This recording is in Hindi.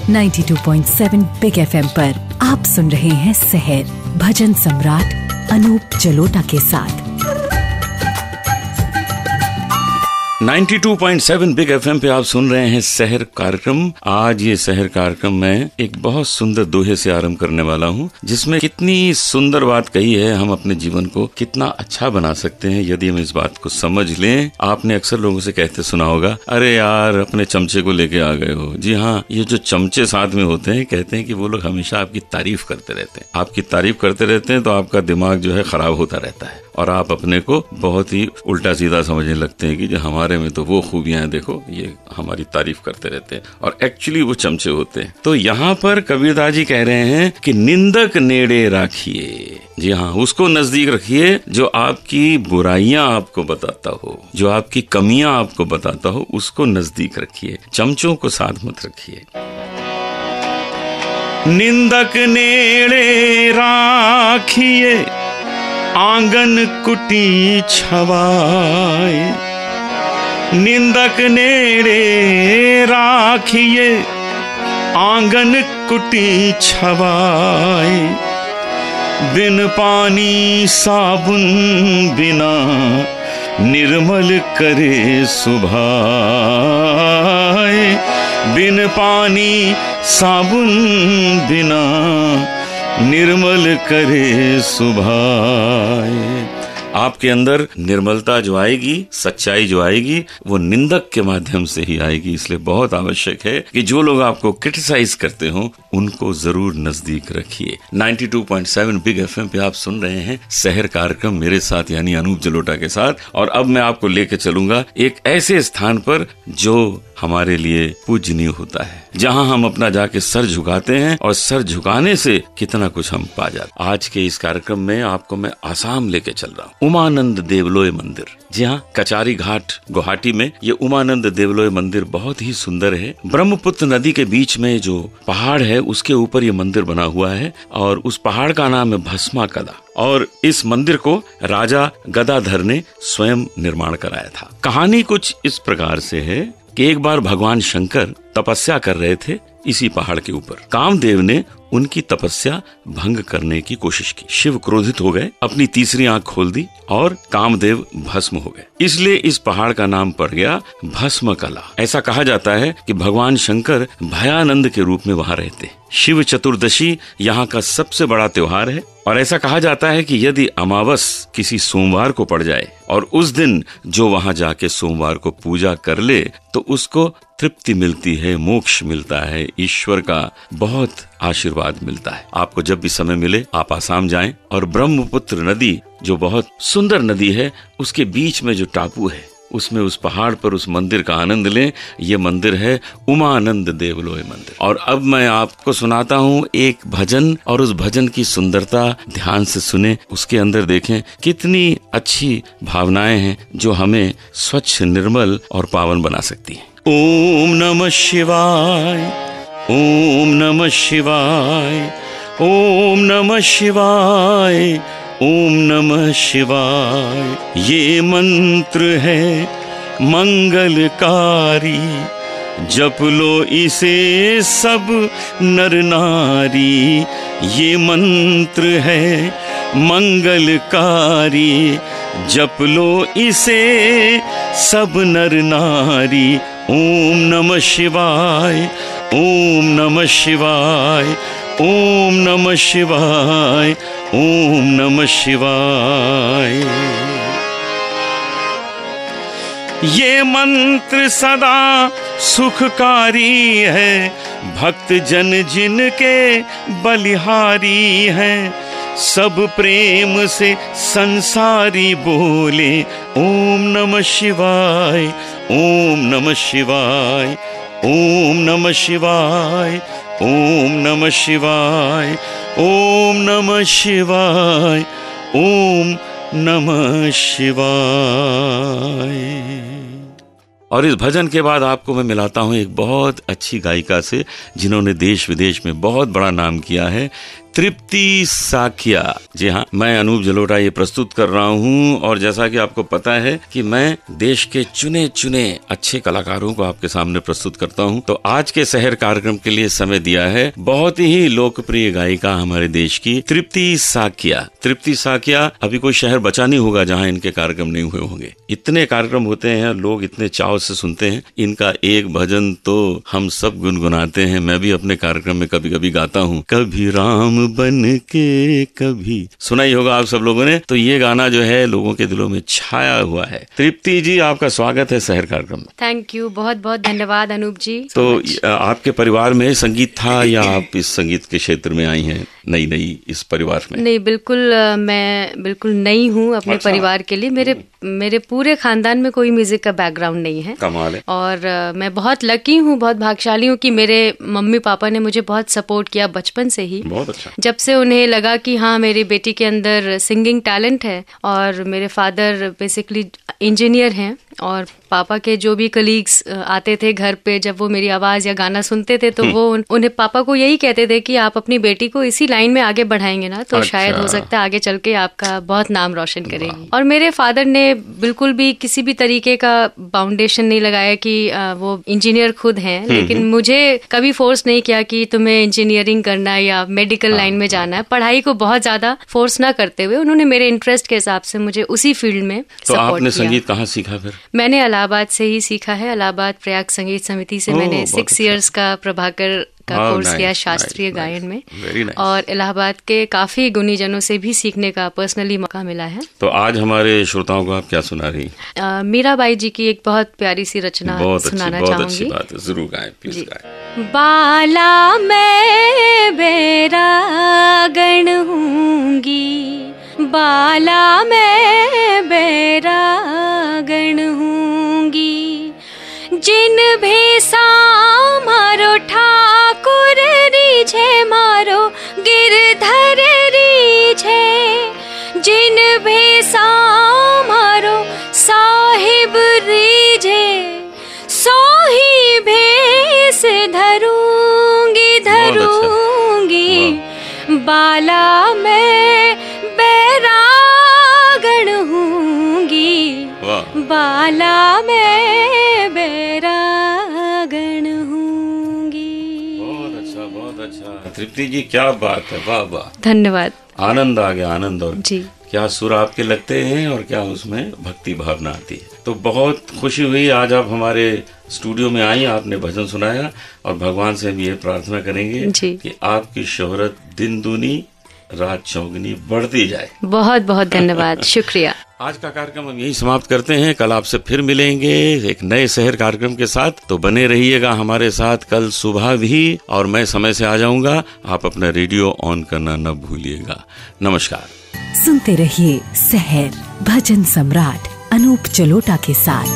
92.7 बिग FM पर आप सुन रहे हैं सहर भजन सम्राट अनूप जलोटा के साथ। 92.7 बिग FM पे आप सुन रहे हैं सहर कार्यक्रम। आज ये सहर कार्यक्रम में एक बहुत सुंदर दोहे से आरंभ करने वाला हूँ, जिसमें कितनी सुंदर बात कही है। हम अपने जीवन को कितना अच्छा बना सकते हैं यदि हम इस बात को समझ लें। आपने अक्सर लोगों से कहते सुना होगा, अरे यार अपने चमचे को लेके आ गए हो। जी हाँ, ये जो चमचे साथ में होते हैं, कहते हैं कि वो लोग हमेशा आपकी तारीफ करते रहते हैं। आपकी तारीफ करते रहते हैं तो आपका दिमाग जो है खराब होता रहता है और आप अपने को बहुत ही उल्टा सीधा समझने लगते हैं कि जो हमारे में तो वो खूबियां हैं, देखो ये हमारी तारीफ करते रहते हैं, और एक्चुअली वो चमचे होते हैं। तो यहाँ पर कबीरदास जी कह रहे हैं कि निंदक नेड़े राखिए। जी हाँ, उसको नजदीक रखिए जो आपकी बुराइयां आपको बताता हो, जो आपकी कमियां आपको बताता हो, उसको नजदीक रखिए, चमचों को साथ मत रखिए। निंदक नेड़े राखिए, आंगन कुटी छवाए। निंदक नेड़े राखिए, आंगन कुटी छवाए। बिन पानी साबुन बिना निर्मल करे सुभाए। बिन पानी साबुन बिना निर्मल करे सुभाए। आपके अंदर निर्मलता जो आएगी, सच्चाई जो आएगी, वो निंदक के माध्यम से ही आएगी। इसलिए बहुत आवश्यक है कि जो लोग आपको क्रिटिसाइज करते हो उनको जरूर नजदीक रखिए। 92.7 बिग FM पे आप सुन रहे हैं सहर कार्यक्रम मेरे साथ यानी अनूप जलोटा के साथ। और अब मैं आपको लेके चलूंगा एक ऐसे स्थान पर जो हमारे लिए पूजनीय होता है, जहां हम अपना जाके सर झुकाते हैं और सर झुकाने से कितना कुछ हम पा जाते। आज के इस कार्यक्रम में आपको मैं आसाम लेके चल रहा हूँ, उमानंद देवलोय मंदिर। जी हाँ, कचारी घाट गुवाहाटी में ये उमानंद देवलोय मंदिर बहुत ही सुंदर है। ब्रह्मपुत्र नदी के बीच में जो पहाड़ है उसके ऊपर ये मंदिर बना हुआ है और उस पहाड़ का नाम है भस्मा कला। और इस मंदिर को राजा गदाधर ने स्वयं निर्माण कराया था। कहानी कुछ इस प्रकार से है कि एक बार भगवान शंकर तपस्या कर रहे थे इसी पहाड़ के ऊपर। कामदेव ने उनकी तपस्या भंग करने की कोशिश की। शिव क्रोधित हो गए, अपनी तीसरी आंख खोल दी और कामदेव भस्म हो गए। इसलिए इस पहाड़ का नाम पड़ गया भस्म कला। ऐसा कहा जाता है कि भगवान शंकर भयानंद के रूप में वहां रहते। शिव चतुर्दशी यहाँ का सबसे बड़ा त्योहार है और ऐसा कहा जाता है कि यदि अमावस किसी सोमवार को पड़ जाए और उस दिन जो वहां जाके सोमवार को पूजा कर ले तो उसको तृप्ति मिलती है, मोक्ष मिलता है, ईश्वर का बहुत आशीर्वाद मिलता है। आपको जब भी समय मिले आप आसाम जाएं और ब्रह्मपुत्र नदी जो बहुत सुंदर नदी है उसके बीच में जो टापू है उसमें उस पहाड़ पर उस मंदिर का आनंद लें। ये मंदिर है उमानंद देवलोय मंदिर। और अब मैं आपको सुनाता हूँ एक भजन और उस भजन की सुंदरता ध्यान से सुने, उसके अंदर देखें कितनी अच्छी भावनाएं हैं जो हमें स्वच्छ, निर्मल और पावन बना सकती हैं। ओम नमः शिवाय, ओम नमः शिवाय, ओम नमः शिवाय, ओम नमः शिवाय। ये मंत्र है मंगलकारी, जप लो इसे सब नर नारी। ये मंत्र है मंगलकारी, जप लो इसे सब नर नारी। ओम नमः शिवाय, ओम नमः शिवाय, ओम नमः शिवाय, ओम नमः शिवाय। ये मंत्र सदा सुखकारी है, भक्त जन जिनके बलिहारी हैं। सब प्रेम से संसारी बोले ओम नमः शिवाय, ओम नमः शिवाय, ओम नमः शिवाय, ओम नमः शिवाय, ओम नमः शिवाय, ओम नमः शिवाय। और इस भजन के बाद आपको मैं मिलाता हूँ एक बहुत अच्छी गायिका से जिन्होंने देश विदेश में बहुत बड़ा नाम किया है। तृप्ति साकिया। जी हाँ, मैं अनूप जलोटा ये प्रस्तुत कर रहा हूँ और जैसा कि आपको पता है कि मैं देश के चुने चुने अच्छे कलाकारों को आपके सामने प्रस्तुत करता हूँ। तो आज के शहर कार्यक्रम के लिए समय दिया है बहुत ही लोकप्रिय गायिका हमारे देश की तृप्ति साकिया। तृप्ति साकिया, अभी कोई शहर बचा नहीं होगा जहाँ इनके कार्यक्रम नहीं हुए होंगे। इतने कार्यक्रम होते हैं, लोग इतने चाव से सुनते हैं। इनका एक भजन तो हम सब गुनगुनाते हैं, मैं भी अपने कार्यक्रम में कभी कभी गाता हूँ, कभी राम बन के कभी। सुना ही होगा आप सब लोगों ने। तो ये गाना जो है लोगों के दिलों में छाया हुआ है। तृप्ति जी, आपका स्वागत है शहर कार्यक्रम में। थैंक यू, बहुत बहुत धन्यवाद अनूप जी। तो आपके परिवार में संगीत था या आप इस संगीत के क्षेत्र में आई हैं नई इस परिवार में? नहीं, बिल्कुल मैं बिल्कुल नई हूँ अपने परिवार के लिए। मेरे पूरे खानदान में कोई म्यूजिक का बैकग्राउंड नहीं है। कमाल है। और मैं बहुत लकी हूँ, बहुत भाग्यशाली हूँ कि मेरे मम्मी पापा ने मुझे बहुत सपोर्ट किया बचपन से ही। बहुत अच्छा। जब से उन्हें लगा कि हाँ, मेरी बेटी के अंदर सिंगिंग टैलेंट है। और मेरे फादर बेसिकली इंजीनियर हैं और पापा के जो भी कलीग्स आते थे घर पे, जब वो मेरी आवाज या गाना सुनते थे तो वो उन्हें पापा को यही कहते थे कि आप अपनी बेटी को इसी लाइन में आगे बढ़ाएंगे ना तो शायद हो सकता है आगे चल के आपका बहुत नाम रोशन करेगी। और मेरे फादर ने बिल्कुल भी किसी भी तरीके का फाउंडेशन नहीं लगाया कि वो इंजीनियर खुद हैं, लेकिन मुझे कभी फोर्स नहीं किया कि तुम्हें इंजीनियरिंग करना है या मेडिकल लाइन में जाना है। पढ़ाई को बहुत ज्यादा फोर्स ना करते हुए उन्होंने मेरे इंटरेस्ट के हिसाब से मुझे उसी फील्ड में सपोर्ट किया। संगीत कहाँ सीखा फिर? मैंने इलाहाबाद से ही सीखा है। इलाहाबाद प्रयाग संगीत समिति से मैंने 6 इयर्स का प्रभाकर का कोर्स किया शास्त्रीय गायन में। और इलाहाबाद के काफी गुणीजनों से भी सीखने का पर्सनली मौका मिला है। तो आज हमारे श्रोताओं को आप क्या सुना रही? मीराबाई जी की एक बहुत प्यारी सी रचना सुनाना चाहूंगी। बहुत अच्छी बात है, जरूर गाएं, प्लीज गाएं। बाला मैं बैरागण हूंगी, बाला मैं बैरागण हूंगी, जिन भेसा मारो ठाकुर रीझे, मारो गिरधर रीझे, जिन भेसा मारो साहिब रीझे, सोही भेस धरूंगी धरूंगी, बाला मैं बैरागण हूंगी, बाला मैं बैरागण हूंगी। बहुत अच्छा तृप्ति जी, क्या बात है, वाह वाह, धन्यवाद। आनंद आ गया, आनंद। और जी, क्या सुर आपके लगते हैं और क्या उसमें भक्ति भावना आती है। तो बहुत खुशी हुई आज आप हमारे स्टूडियो में आई, आपने भजन सुनाया और भगवान से हम ये प्रार्थना करेंगे कि आपकी शोहरत दिन दूनी रात चौगुनी बढ़ती जाए। बहुत बहुत धन्यवाद, शुक्रिया। आज का कार्यक्रम हम यही समाप्त करते हैं। कल आपसे फिर मिलेंगे एक नए शहर कार्यक्रम के साथ। तो बने रहिएगा हमारे साथ कल सुबह भी, और मैं समय से आ जाऊंगा। आप अपना रेडियो ऑन करना न भूलिएगा। नमस्कार। सुनते रहिए शहर भजन सम्राट अनूप जलोटा के साथ।